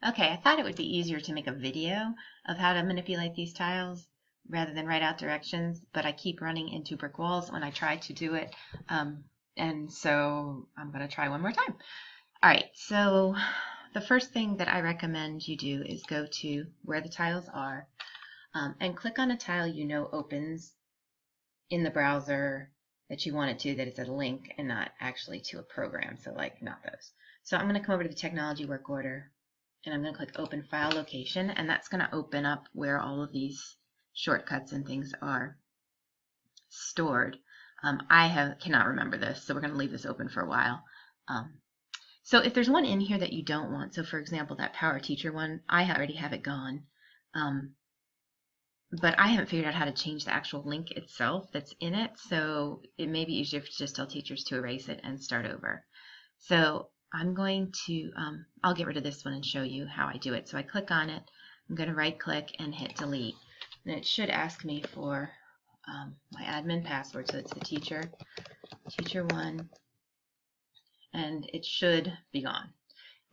Okay, I thought it would be easier to make a video of how to manipulate these tiles rather than write out directions, but I keep running into brick walls when I try to do it. And so I'm going to try one more time. All right, so the first thing that I recommend you do is go to where the tiles are and click on a tile you know opens in the browser that you want it to, that it's a link and not actually to a program, so like not those. So I'm going to come over to the technology work order and I'm going to click open file location, and that's going to open up where all of these shortcuts and things are stored. Cannot remember this, so we're going to leave this open for a while. So if there's one in here that you don't want, so for example that Power Teacher one, I already have it gone, but I haven't figured out how to change the actual link itself that's in it, so it may be easier to just tell teachers to erase it and start over. So I'm going to, I'll get rid of this one and show you how I do it. So I click on it, I'm going to right click and hit delete. And it should ask me for my admin password, so it's the teacher1, and it should be gone.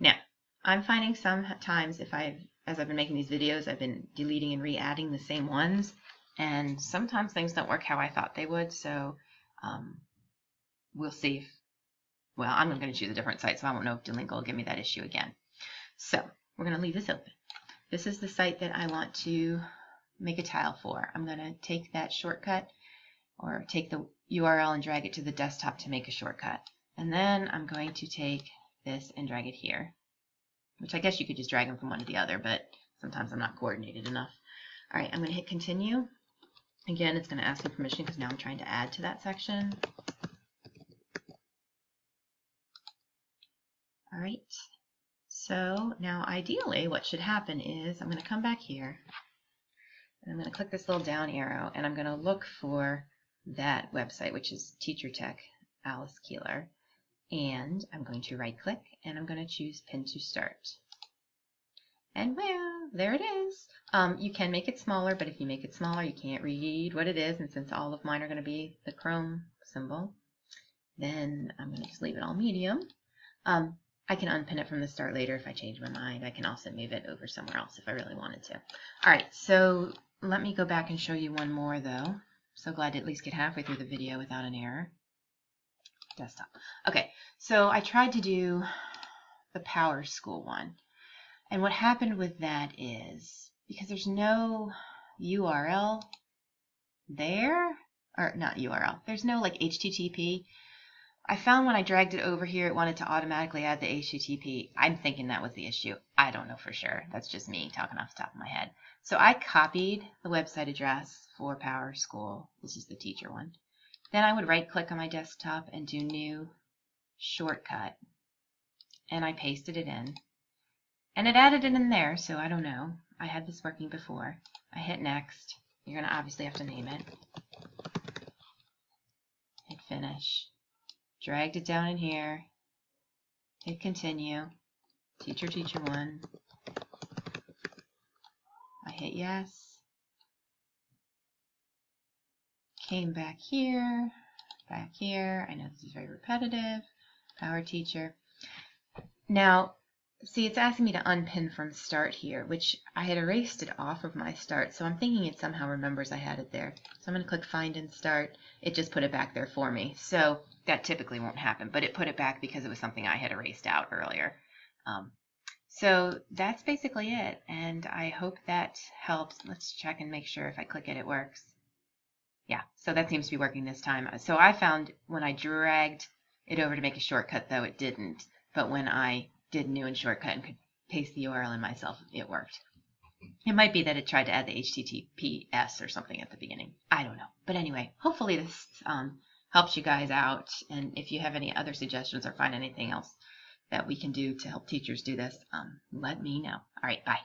Now, I'm finding sometimes as I've been making these videos, I've been deleting and re-adding the same ones, and sometimes things don't work how I thought they would, so we'll see well, I'm going to choose a different site, so I won't know if Duolingo will give me that issue again. So we're going to leave this open. This is the site that I want to make a tile for. I'm going to take that shortcut, or take the URL and drag it to the desktop to make a shortcut. And then I'm going to take this and drag it here, which I guess you could just drag them from one to the other, but sometimes I'm not coordinated enough. All right, I'm going to hit continue. Again, it's going to ask me permission because now I'm trying to add to that section. All right, so now ideally what should happen is I'm going to come back here and I'm going to click this little down arrow and I'm going to look for that website, which is Teacher Tech Alice Keeler, and I'm going to right click and I'm going to choose Pin to Start. And well, there it is. You can make it smaller, but if you make it smaller you can't read what it is, and since all of mine are going to be the Chrome symbol, then I'm going to just leave it all medium. I can unpin it from the start later if I change my mind. I can also move it over somewhere else if I really wanted to. All right, so let me go back and show you one more though. So glad to at least get halfway through the video without an error. Desktop. Okay, so I tried to do the Power School one. And what happened with that is, because there's no URL there, or not URL, there's no like HTTP. I found when I dragged it over here, it wanted to automatically add the HTTP. I'm thinking that was the issue. I don't know for sure. That's just me talking off the top of my head. So I copied the website address for Power School. This is the teacher one. Then I would right click on my desktop and do new shortcut. And I pasted it in. And it added it in there, so I don't know. I had this working before. I hit next. You're going to obviously have to name it. Hit finish. Dragged it down in here, hit continue, teacher1, I hit yes, came back here, I know this is very repetitive, Power Teacher. Now, see, it's asking me to unpin from start here, which I had erased it off of my start, so I'm thinking it somehow remembers I had it there. So I'm going to click find and start. It just put it back there for me. So that typically won't happen, but it put it back because it was something I had erased out earlier. So that's basically it, and I hope that helps. Let's check and make sure if I click it, it works. Yeah, so that seems to be working this time. So I found when I dragged it over to make a shortcut, though, it didn't. But when I did new and shortcut and could paste the URL in myself, it worked. It might be that it tried to add the HTTPS or something at the beginning. I don't know. But anyway, hopefully this helps you guys out. And if you have any other suggestions or find anything else that we can do to help teachers do this, let me know. All right, bye.